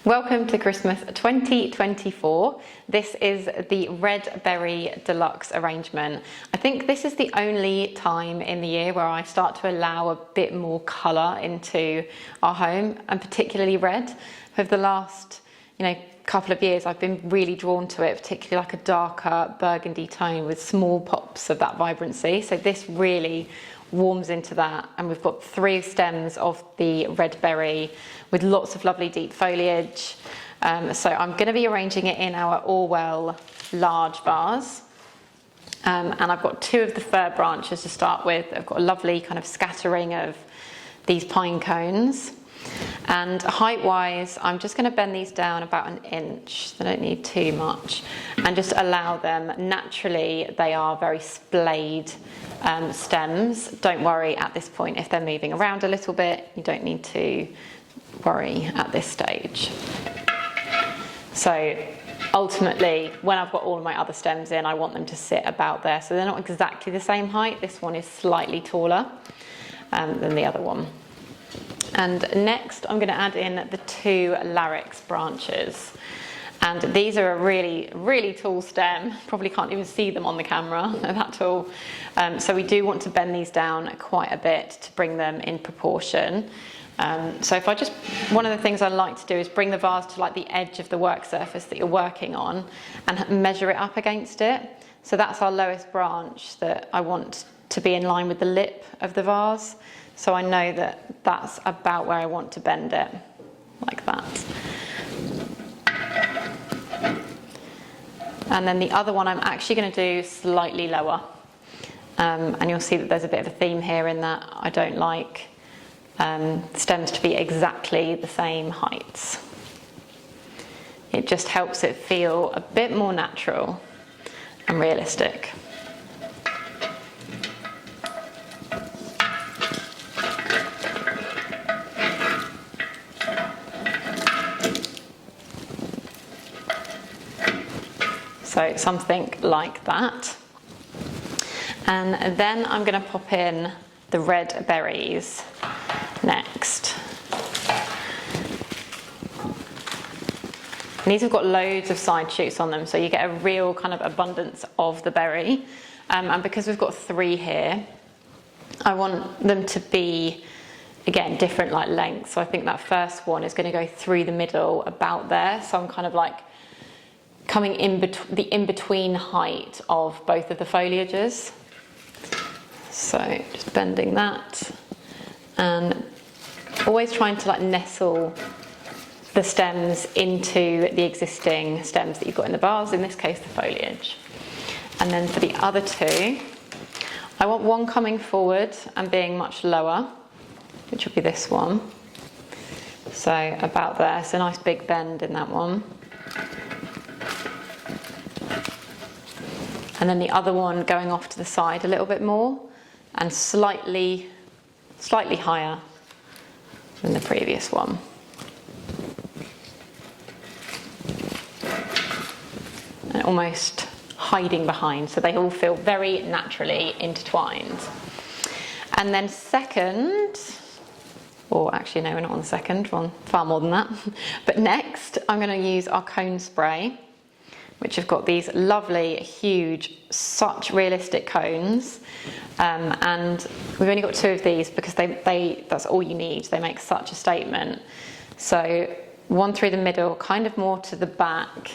Welcome to Christmas 2024. This is the Red Berry Deluxe arrangement. I think this is the only time in the year where I start to allow a bit more colour into our home, and particularly red. Over the last, couple of years, I've been really drawn to it, particularly like a darker burgundy tone with small pops of that vibrancy. So this really warms into that, and we've got 3 stems of the red berry with lots of lovely deep foliage. So I'm going to be arranging it in our Orwell large vase, and I've got 2 of the fir branches to start with. I've got a lovely kind of scattering of these pine cones, and height wise I'm just going to bend these down about 1 inch. They don't need too much, and just allow them naturally. They are very splayed stems. Don't worry at this point if they're moving around a little bit. You don't need to worry at this stage. So ultimately, when I've got all of my other stems in, I want them to sit about there, so they're not exactly the same height. This one is slightly taller than the other one. And next I'm going to add in the 2 larix branches, and these are a really tall stem. Probably can't even see them on the camera, they're that tall. So we do want to bend these down quite a bit to bring them in proportion. So if one of the things I like to do is bring the vase to like the edge of the work surface that you're working on and measure it up against it. So that's our lowest branch that I want to be in line with the lip of the vase. So I know that that's about where I want to bend it, like that. And then the other one I'm actually going to do slightly lower. And you'll see that there's a bit of a theme here in that I don't like stems to be exactly the same heights. It just helps it feel a bit more natural and realistic. So something like that. And then I'm going to pop in the red berries next. And these have got loads of side shoots on them, so you get a real kind of abundance of the berry. And because we've got 3 here, I want them to be, again, different like lengths. So I think that first one is going to go through the middle about there. So I'm kind of like coming the in-between height of both of the foliages. So just bending that, and always trying to like nestle the stems into the existing stems that you've got in the vase, in this case the foliage. And then for the other 2, I want one coming forward and being much lower, which will be this one. So about there, so a nice big bend in that one. And then the other one going off to the side a little bit more and slightly higher than the previous one. And almost hiding behind, so they all feel very naturally intertwined. And then second, or actually no, we're not on the second, we're on far more than that. But next I'm going to use our cone spray, which have got these lovely, huge, such realistic cones. And we've only got 2 of these because that's all you need. They make such a statement. So one through the middle, kind of more to the back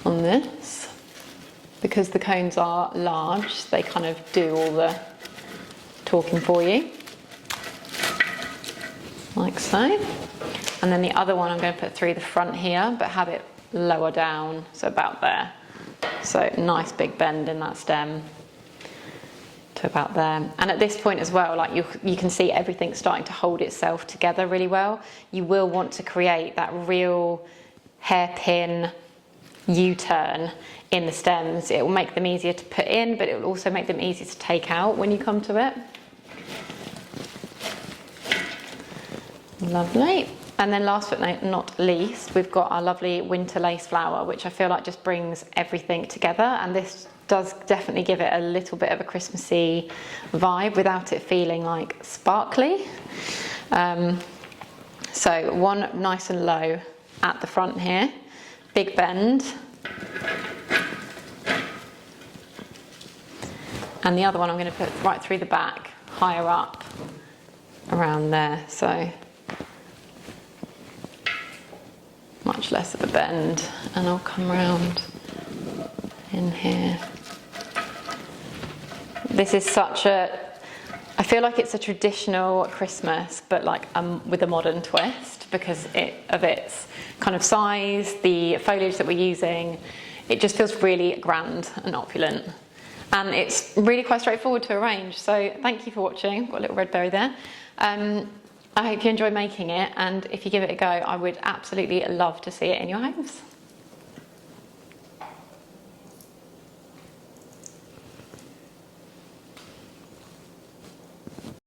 on this. Because the cones are large, they kind of do all the talking for you. Like so. And then the other one I'm going to put through the front here, but have it lower down, so about there. So nice big bend in that stem to about there. And at this point as well, like you can see everything starting to hold itself together really well. You will want to create that real hairpin U-turn in the stems. It will make them easier to put in, but it will also make them easier to take out when you come to it. Lovely. And then last but not least, we've got our lovely winter lace flower, which I feel like just brings everything together. And this does definitely give it a little bit of a Christmassy vibe without it feeling like sparkly. So one nice and low at the front here, big bend. And the other one I'm going to put right through the back, higher up, around there. So much less of a bend. And I'll come round in here. This is such a, I feel like it's a traditional Christmas, but like with a modern twist because of its kind of size, the foliage that we're using. It just feels really grand and opulent. And it's really quite straightforward to arrange. So thank you for watching. Got a little red berry there. I hope you enjoy making it. And if you give it a go, I would absolutely love to see it in your homes.